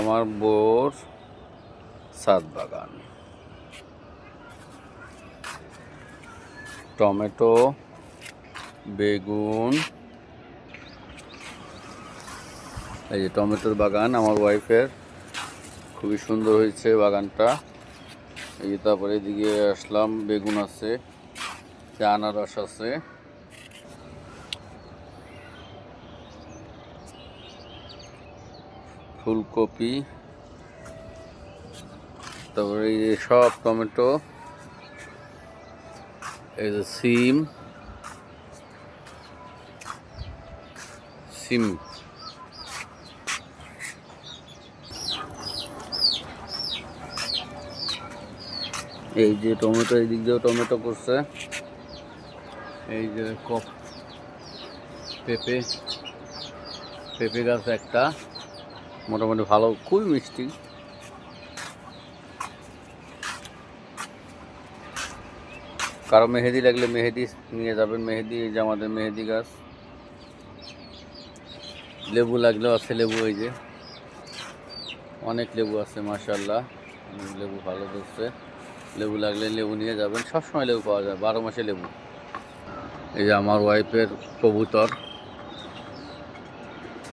আমার বউর ছাদ বাগান, টমেটো, বেগুন। এই যে টমেটোর বাগান আমার ওয়াইফের, খুবই সুন্দর হয়েছে বাগানটা। এই যে তারপরে এদিকে আসলাম, বেগুন আছে, আনারস আছে, ফুলকপি, তারপরে এই যে সব টমেটো, এই যে সিম, এই যে টমেটো, এই দিক দিয়েও টমেটো করছে। এই যে পেঁপে গাছ একটা, মোটামুটি ভালো, খুবই মিষ্টি। কারো মেহেদি লাগলে মেহেদি নিয়ে যাবেন, মেহেদি। এই যে আমাদের মেহেদি গাছ। লেবু লাগলেও আছে, লেবু এই যে অনেক লেবু আছে, মাশাআল্লাহ, লেবু ভালো ধরছে। লেবু লাগলে লেবু নিয়ে যাবেন, সবসময় লেবু পাওয়া যায়, 12 মাসে লেবু। এই যে আমার ওয়াইফের কবুতর।